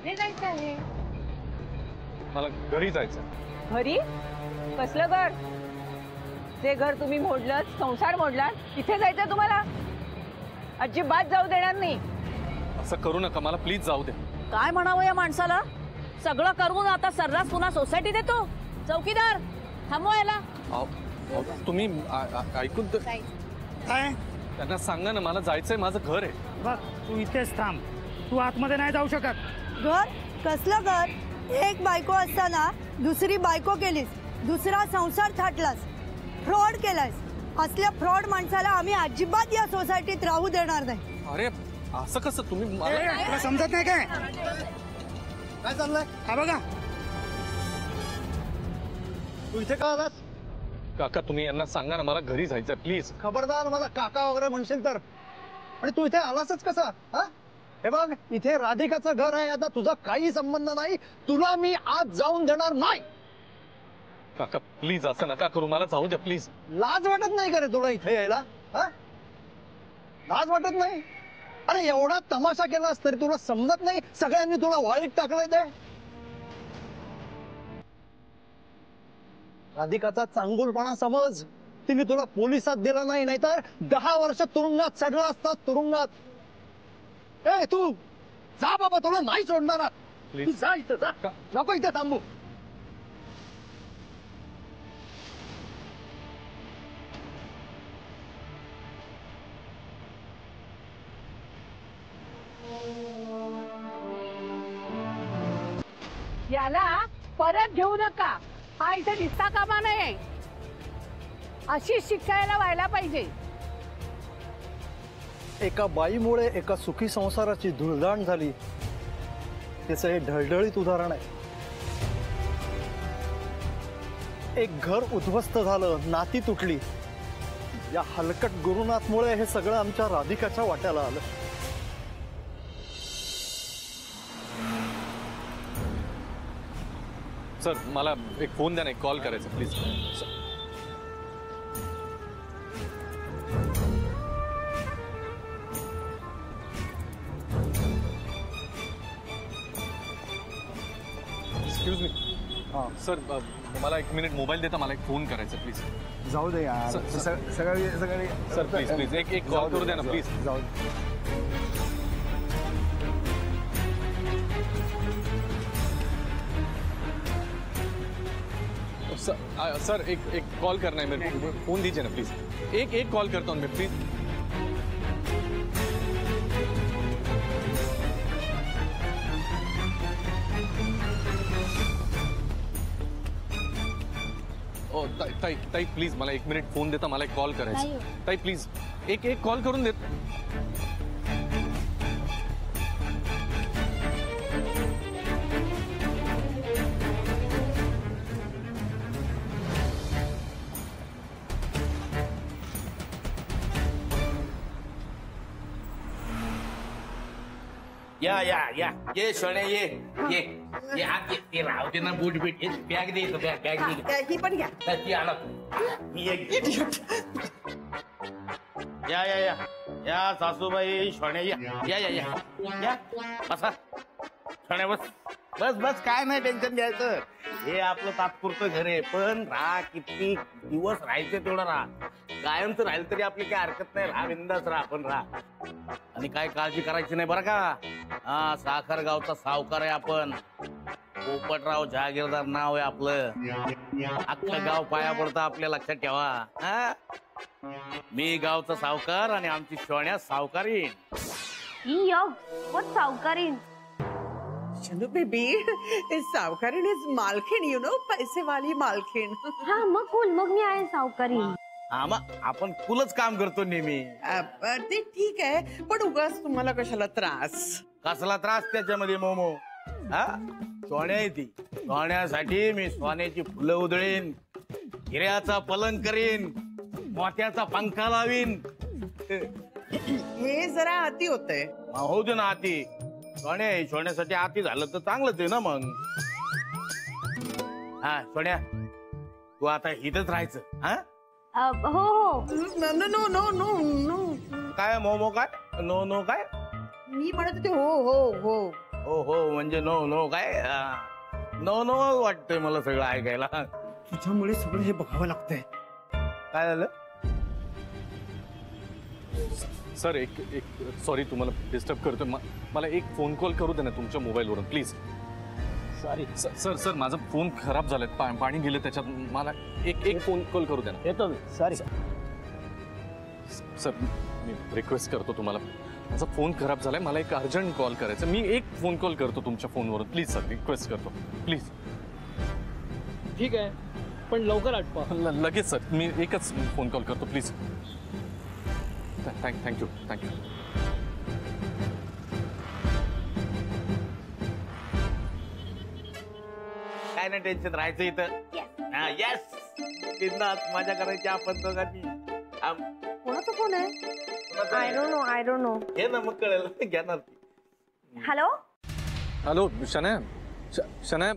कुठे जायचं आहे? मला घरी जायचं। घरी? कसलं घर? जे घर तुम्ही मोडलं, संसार मोडला, तिथे जायचं तुम्हाला? अजिबात जाऊ देणार नाही। असं करू नका, मला प्लीज जाऊ दे। काय म्हणावं या माणसाला? सगळं करून आता सर्रास पुन्हा सोसायटी देतो। चौकीदार थांबवायला। तुम्ही ऐकून तर काय? त्यांना सांगा ना, मला जायचंय, माझं घर आहे। बघ तू इथेच थांब, तू आतमध्ये नाही जाऊ शकत। घर? कसलं घर? एक बायको असताना दुसरी बायको केलीस, दुसरा संसार थाटलास, फ्रॉड केलास। असल्या फ्रॉड माणसाला आम्ही अजिबात या सोसायटीत राहू देणार नाही। अरे असं कसं? तुम्ही तुला समजत नाही काय? काय चाललंय? हा बघा, तू इथे का आलास? काका तुम्ही यांना सांगा ना, मला घरी जायचंय प्लीज। खबरदार मला काका वगैरे म्हणशील तर। आणि तू इथे आलासच कसा? हा, हे बघ, इथे राधिकाचं घर आहे, आता तुझा काही संबंध नाही, तुला मी आज जाऊन देणार नाही। काका प्लीज असं नका करू, मला जाऊ द्या प्लीज। लाज वाटत नाही का रे तुला इथे यायला? हा, लाज वाटत नाही? अरे एवढा तमाशा केलास तरी तुला समजत नाही, सगळ्यांनी तुला वाळीत टाकलंय ते। राधिकाचा चांगुलपणा समज, तिने तुला पोलिसात दिला नाही, नाहीतर 10 वर्ष तुरुंगात चढला असता, तुरुंगात। ए तू जा बाबा, तुला नाही सोडणार। तू जा इथं, जा, नको इथे थांबू। याला परत घेऊ नका, हा इथे दिसता कामा नये। अशी शिक्षा याला व्हायला पाहिजे। एका बाईमुळे एका सुखी संसाराची धुळदाण झाली, त्याचं हे ढळढळीत उदाहरण आहे। एक घर उद्ध्वस्त झालं, नाती तुटली, या हलकट गुरुनाथमुळे हे सगळं आमच्या राधिकाच्या वाट्याला आलं। सर मला एक फोन द्या ना, एक कॉल करायचं प्लीज। एक्सक्यूज मी सर, मला 1 मिनिट मोबाईल देता, मला एक फोन करायचा प्लीज। जाऊ दे यार, सगळी सर प्लीज प्लीज एक कॉल करू द्या ना प्लीज। जाऊ दे। सर एक कॉल करना है मेरे को, फोन दीजिए ना प्लीज। एक कॉल करता हूँ मैं प्लीज। ओ ताई प्लीज मला 1 मिनिट फोन देता, मला एक कॉल करायचा। ताई प्लीज एक कॉल करून देत। या या या ये सोने ये हात ये राहू दे ना, बूट बीट बॅग दे, बॅग दे, ही पण घ्या। ती आणा या या या या सासूबाई, सोने या या या या या बसा। सोने बस बस बस, काय नाही टेन्शन घ्यायचं। हे आपलं तात्पुरतं घर आहे, पण राहा, किती दिवस राहायचं तेवढं राहा। कायमच राहील तरी आपली काय हरकत नाही, राहा बिंदास राहा, पण राहा। आणि काय काळजी करायची नाही बरं का। हा, साखर गावचा सावकार आहे आपण, पोपटराव जहागीरदार नाव आहे आपलं। अख्खं गाव पाया पडतं आपल्या, लक्षात ठेवा। हा, मी गावचा सावकार आणि आमची सोन्या सावकारीन। सावकारीन चलो बेबी, सावकारीन इज मालकीन, यू नो, पैसे वाली मालकीन। हा मग कुल, मग मी आहे सावकारीन। हा मग आपण कुलच काम करतो नेहमी। ते ठीक आहे, पण उगाच तुम्हाला कशाला त्रास? कसला त्रास त्याच्यामध्ये मोमो? हा, सोन्या आहे ती, सोन्यासाठी मी सोन्याची फुलं उधळीन, हिऱ्याचा पलंग करीन, मोत्याचा पंखा लावीन। हे जरा अति होतंय। होऊ दे ना अति, सोन्या सोन्यासाठी अति झालं तर चांगलंच आहे ना मग। हा सोन्या, तू आता इथंच राहायचं। हा हो हो। No no no no no. काय मोमो? काय नो नो? काय मी म्हणत होते हो हो हो हो हो म्हणजे नो नो काय नो नो वाटतंय मला सगळं ऐकायला. तुझ्यामुळे सगळं हे बघावं लागतंय. काय झालं? सर एक सॉरी तुम्हाला डिस्टर्ब करतोय. मला एक फोन कॉल करू दे ना तुमच्या मोबाईलवरून प्लीज. सॉरी सर सर माझा फोन खराब झालाय, पाणी गेलं त्याच्यात. मला एक फोन कॉल करू दे ना. येतो मी. सॉरी सर मी रिक्वेस्ट करतो तुम्हाला, माझा फोन खराब झालाय, मला एक अर्जंट कॉल करायचा. मी एक फोन कॉल करतो तुमच्या फोनवरून प्लीज सर, रिक्वेस्ट करतो प्लीज. ठीक आहे पण लवकर आठवा. लगेच सर, मी एकच फोन कॉल करतो प्लीज. थँक्यू. काय नाही टेन्शन राहायचं इथं. येस बिंदास मजा करायची आपण दोघांनी. कोणाचा फोन आहे? I don't know. हे ना मग कळेल घेणार. हॅलो शनाया. शनाया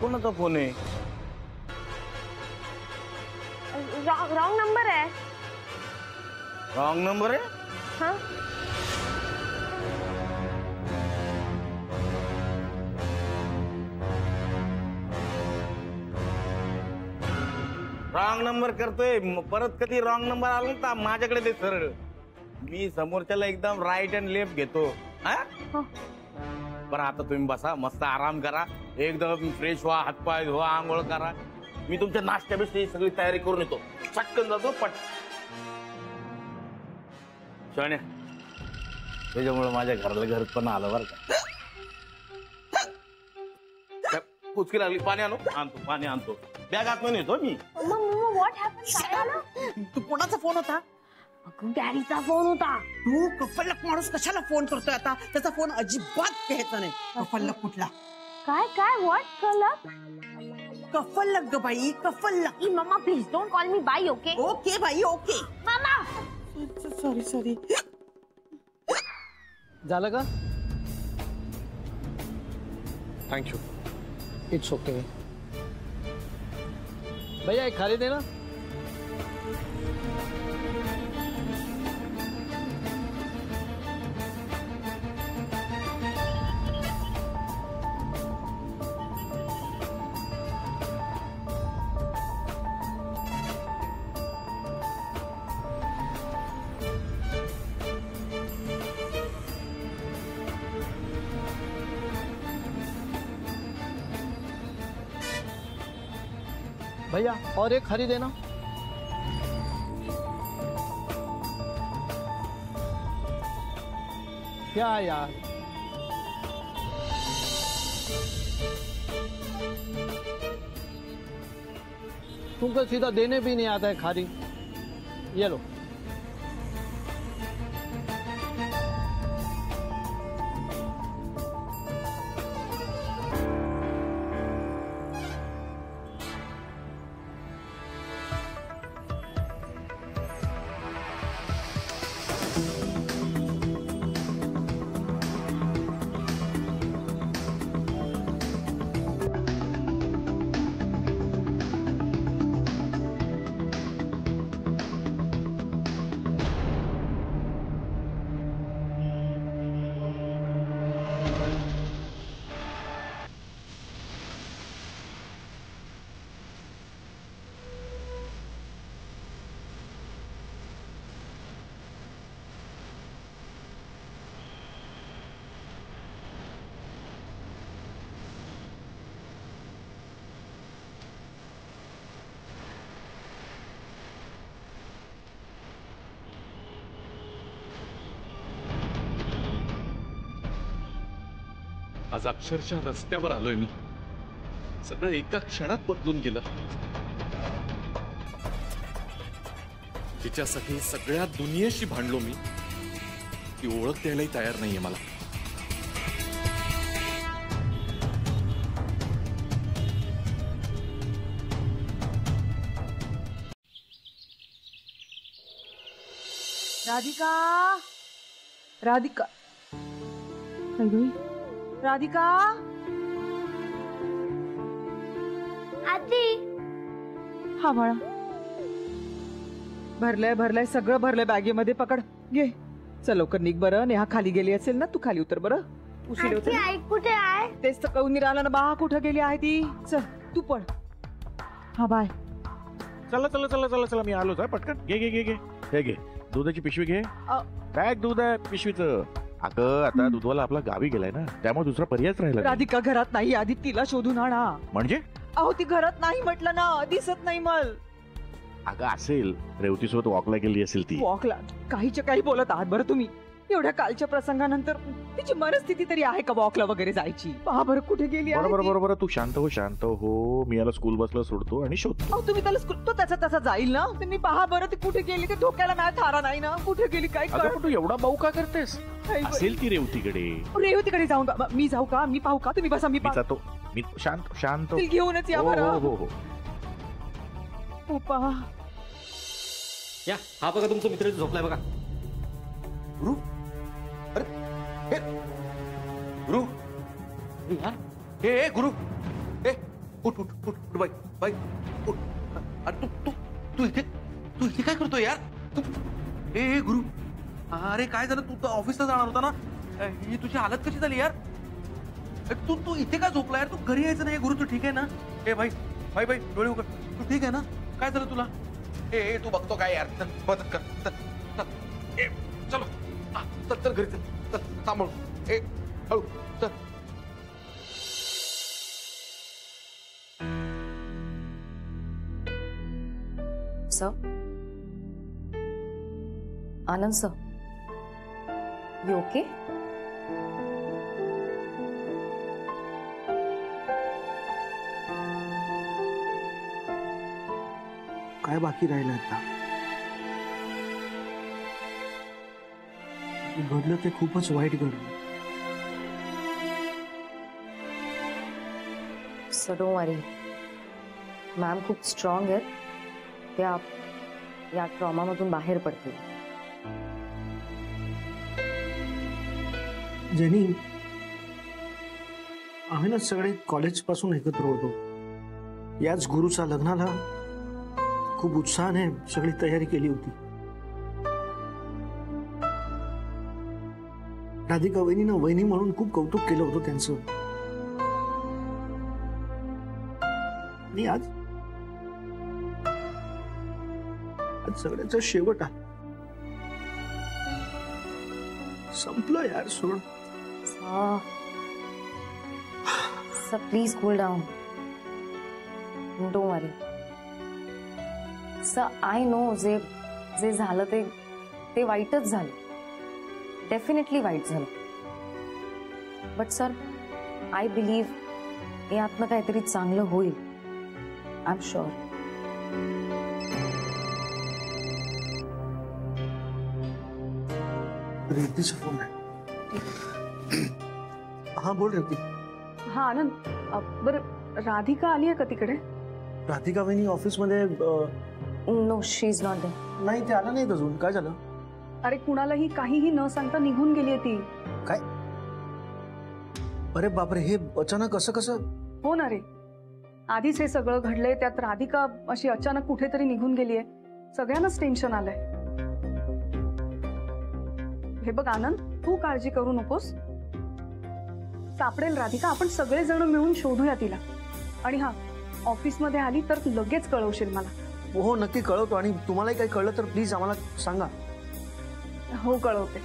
कोणाचा फोन आहे? रॉन्ग नंबर आहे. रॉंग नंबर आहे? हाँ रॉंग नंबर करतोय. परत कधी रॉंग नंबर आला ना माझ्याकडे दे सरळ. मी समोरच्याला एकदम राईट अँड लेफ्ट घेतो. बरं आता तुम्ही बसा, मस्त आराम करा, एकदम फ्रेश व्हा, हातपाय धुवा, आंघोळ करा. मी तुमच्या नाश्त्या बिष्टी सगळी तयारी करून येतो. चटकन जातो पट. शोण्या त्याच्यामुळे माझ्या घराला घर पण आलं बरं का. कुचकी लागली, पाणी आणतो. बॅग आतमध्ये येतो मी. What happen? काय झालं? तू कोणाचा फोन होता? डॅडीचा फोन होता. तू कफल्लक माणूस कशाला फोन करतोय आता? त्याचा फोन अजिबात घ्यायचा नाही. कफल्लक कुठला? काय व्हॉट कलर? कफल्लक ग बाई, कफल्लक. मम्मा प्लीज डोंट कॉल मी बाई. Okay okay bye okay. मम्मा सॉरी. झालं का? थँक्यू. It's okay. भैया एक खाली देना. भैया और एक हरी देना. क्या यार तुमको सीधा देने भी नहीं आता है खारी. ये लो. आज अक्षरशः रस्त्यावर आलोय मी. सगळं एका क्षणात बदलून गेलं. तिच्यासाठी सगळ्या दुनियेशी भांडलो मी. ती ओळख द्यायलाही तयार नाहीये मला. राधिका राधिका आजी. हा बाळा. भरलंय सगळं भरलंय बॅगेमध्ये. पकड घे. चल लवकर निघ बरं. नेहा खाली गेली असेल ना, तू खाली उतर बरं. उशीर आजी होतोय. आई कुठे आहे? तेच तर कळून नाही राहिलं ना बा, कुठं गेली आहे ती. चल तू पण. हा बाय. चला चला चला चला चला, मी आलोच. पटकन घे घे घे घे. हे घे दुधाची पिशवी घे. काय दूध आहे पिशवीचं? अगं आता दूधवाला आपला गावी गेलाय ना, त्यामुळे दुसरा पर्यायच राहिला नाही. राधिका घरात नाही, आधी तिला शोधून आणा. म्हणजे अहो ती घरात नाही म्हटलं ना, दिसत नाही मल. अगं असेल, रेवतीसोबत वॉकला गेली असेल ती. वॉकला काहीच्या काही बोलत आहात बरं तुम्ही. एवढ्या कालच्या प्रसंगानंतर तिची मनस्थिती तरी आहे का वॉकला वगैरे जायची? पहा बरं कुठे गेली आहे बरोबर ती. बरोबर, तू शांत हो शांत हो. मी याला स्कूल बसला सोडतो आणि शोधतो. अहो तुम्ही त्याला तो त्याचा तसा जाईल ना. तुम्ही पहा बरं ती कुठे गेली. ते धोक्याला नाही थारा नाही ना, कुठे गेली काय अगं पण तू एवढा भाऊ का करतेस? काय असेल ती रेवतीकडे. रेवतीकडे जाऊन मी जाऊ का? मी पाहू का? तुम्ही बसा, मी मी जातो. मी शांत शांत. तिला घेऊनच या हो बरं. हो हो हो. हो पहा. या हा बघा तुमचा मित्र झोपलाय बघा. गुरु, अरे हे गुरु, हे गुरु, ए उठ उठ उठ उठ बाई बाई उठ. अरे तू तू तू इथे काय करतोय यार? तू ए गुरु, अरे काय झालं? तू तर ऑफिसला जाणार होता ना. ही तुझी हालत कशी झाली यार? तू तू इथे काय झोपला यार? तू घरी यायचं नाही. गुरु तू ठीक आहे ना? ए भाई भाई भाई डोळे उघड. तू ठीक आहे ना? काय झालं तुला? ए तू बघतो काय यार? चल मदत कर. चल चल. ए चलो चल चल घरी चल. चल सांभाळ. ए हळू चल. Sir, Anand sir, you okay? काय बाकी राहिलं आता? घडलं ते खूपच वाईट घडलं. सर डोंट वरी, मॅम खूप स्ट्रॉंग आहेत. त्या या ट्रॉमामधून बाहेर पडतील. जेनी, आम्ही ना सगळे कॉलेज पासून एकत्र होतो. याच गुरुच्या लग्नाला खूप उत्साहाने सगळी तयारी केली होती. राधिका वहिनीनं वहिनी म्हणून खूप कौतुक केलं होतं त्यांचं. आणि आज सगळ्याचा शेवट आहे. संपलं यार, सोड. Sir please cool down. Don't worry. Sir I know जे जे झालं ते वाईटच झालं. डेफिनेटली वाईट झालं. बट सर आय बिलीव्ह यातनं काहीतरी चांगलं होईल. I am sure. रेवतीचा फोन आहे. हा बोल रेवती. हा आनंद, बरं राधिका आली आहे का तिकडे? राधिका वहिनी ऑफिस मध्ये no she is not there. नाही, ते आलं नाहीत अजून. काय झालं? अरे कुणालाही काहीही न सांगता निघून गेली ती. काय? अरे बापरे, हे अचानक असं कसं? हो ना रे, आधीच हे सगळं घडलंय, त्यात राधिका अशी अचानक कुठेतरी निघून गेली आहे. सगळ्यांनाच टेन्शन आलंय. हे बघ आनंद, तू काळजी करू नकोस. सापडेल राधिका. आपण सगळेजण मिळून शोधूया तिला. आणि हा, ऑफिसमध्ये आली तर लगेच कळवशील मला. हो नक्की कळवतो. आणि तुम्हालाही काही कळलं तर प्लीज आम्हाला सांगा. हो कळवते.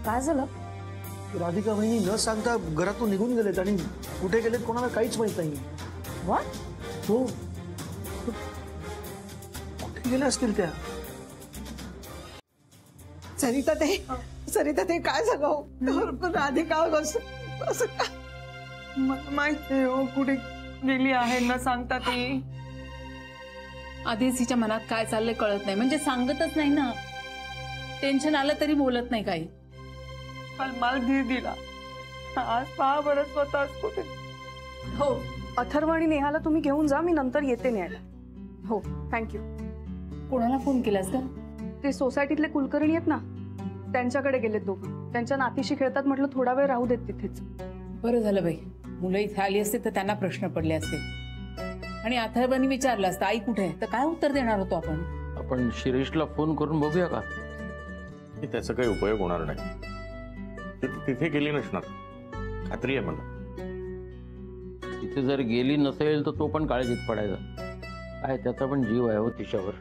काय झालं? राधिका वहिनी न सांगता घरातून निघून गेलेत आणि कुठे गेलेत कोणाला काहीच माहित नाही. व्हॉट? हो, कुठे गेल्या असतील त्या? सरिता ते काय झालं? राधिका असं माहिती हो कुठे गेली आहे न सांगता ती. आधीच तिच्या मनात काय चाललंय कळत नाही. म्हणजे सांगतच नाही ना. टेन्शन आलं तरी बोलत नाही काही. काल मला धीर दिला. आज पहा बरं स्वतःच कुठे. हो, अथर्व आणि नेहाला तुम्ही घेऊन जा, मी नंतर येते न्यायला. हो थँक्यू. कोणाला फोन केलास का? ते सोसायटीतले कुलकर्णी आहेत ना, त्यांच्याकडे गेलेत दोघं. त्यांच्या नातीशी खेळतात, म्हटलं थोडा वेळ राहू देत तिथेच. बरं झालं बाई. मुलं इथे आली असते तर त्यांना प्रश्न पडले असते. आणि अथर्वनी विचारलं असतं आई कुठे आहे, तर काय उत्तर देणार होतो आपण? आपण शिरीषला फोन करून बघूया का? त्याचा काही उपयोग होणार नाही. तिथे गेली नसणार, खात्री आहे मला. तिथे जर गेली नसेल तर तो पण काळजीत पडायचा. काय त्याचा पण जीव आहे हो तिच्यावर.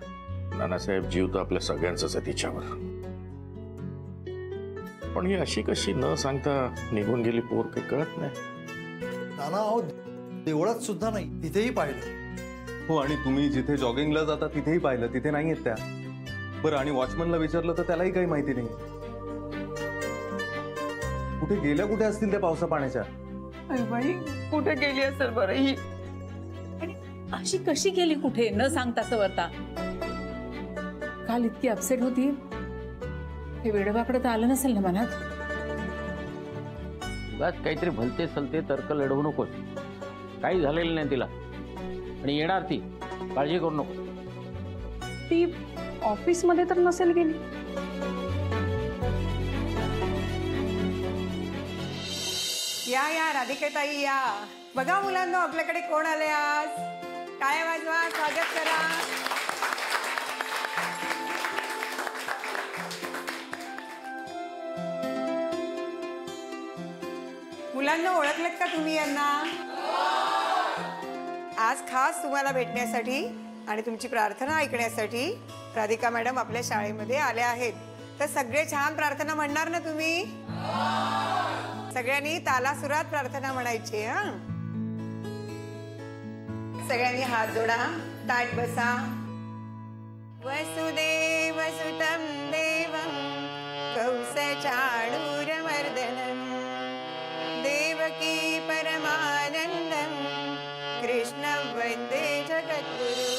नानासाहेब, जीव तर आपल्या सगळ्यांचाच आहे तिच्यावर. पण ही अशी कशी न सांगता निघून गेली पोर, काही कळत नाही. नाना अहो, देवळात सुद्धा नाही, तिथेही पाहिलं. हो, आणि तुम्ही जिथे जॉगिंगला जाता तिथेही पाहिलं, तिथे नाही आहेत त्या. बरं, आणि वॉचमनला विचारलं तर त्यालाही काही माहिती नाही. कुठे गेल्या कुठे असतील त्या पावसा पाण्याच्या? अरे बाई, कुठे गेली असेल बरं ही? आणि अशी कशी गेली कुठे न सांगता सवरता? काल इतकी अपसेट होती, हे वेडवाकडे तर आलं नसेल ना मनात? उगाच काहीतरी भलते सलते तर्क लढवू नकोस. काही झालेलं नाही तिला, आणि येणार ती, काळजी करू नको. ती ऑफिस मध्ये तर नसेल गेली? या या राधिकेताई या. बघा मुलांना, आपल्याकडे कोण आले आज. काय वाजवा, स्वागत करा. मुलांना ओळखलेत का तुम्ही यांना? आज खास तुम्हाला भेटण्यासाठी आणि तुमची प्रार्थना ऐकण्यासाठी राधिका मॅडम आपल्या शाळेमध्ये आल्या आहेत. तर सगळे छान प्रार्थना म्हणणार ना तुम्ही? सगळ्यांनी तालासुरात प्रार्थना म्हणायची. हा, सगळ्यांनी हात जोडा, ताट बसा. वसुदेव सुतं देवं कौसचाणूरमर्दनं देवकी परमानंदं कृष्णं वन्दे जगद्गुरु.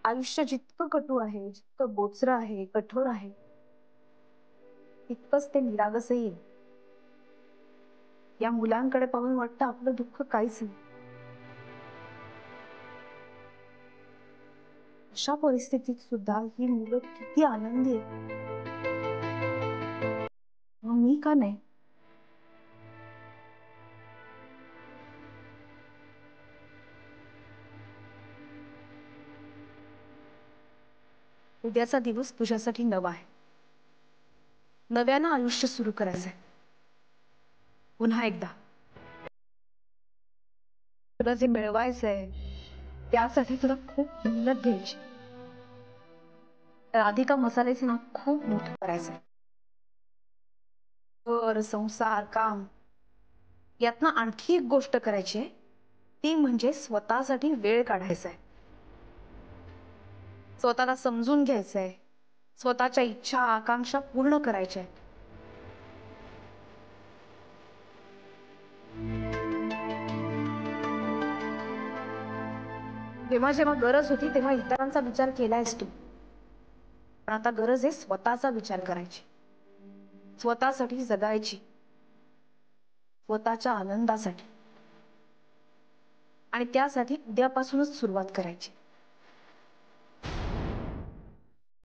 आयुष्य जितकं कटू आहे, जितकं बोचरं आहे, कठोर आहे, तितकंच ते निरागसही आहे. या मुलांकडे पाहून वाटतं आपलं दुःख काहीच नाही. अशा परिस्थितीत सुद्धा ही मुलं किती आनंदी आहेत. मग मी का नाही? उद्याचा दिवस तुझ्यासाठी नवा आहे. नव्यानं आयुष्य सुरू करायचंय. पुन्हा एकदा तुला जे मिळवायचंय त्यासाठी तुला खूप मेहनत घ्यायची. राधिका मसाल्याचं नाव खूप मोठं करायचंय. घर, संसार, काम यातनं आणखी एक गोष्ट करायची आहे, ती म्हणजे स्वतःसाठी वेळ काढायचा आहे. स्वतःला समजून घ्यायचंय, स्वतःच्या इच्छा आकांक्षा पूर्ण करायच्या आहेत. जेव्हा जेव्हा गरज होती तेव्हा इतरांचा विचार केलायस तू, पण आता गरज आहे स्वतःचा विचार करायची, स्वतःसाठी जगायची, स्वतःच्या आनंदासाठी. आणि त्यासाठी उद्यापासूनच सुरुवात करायची.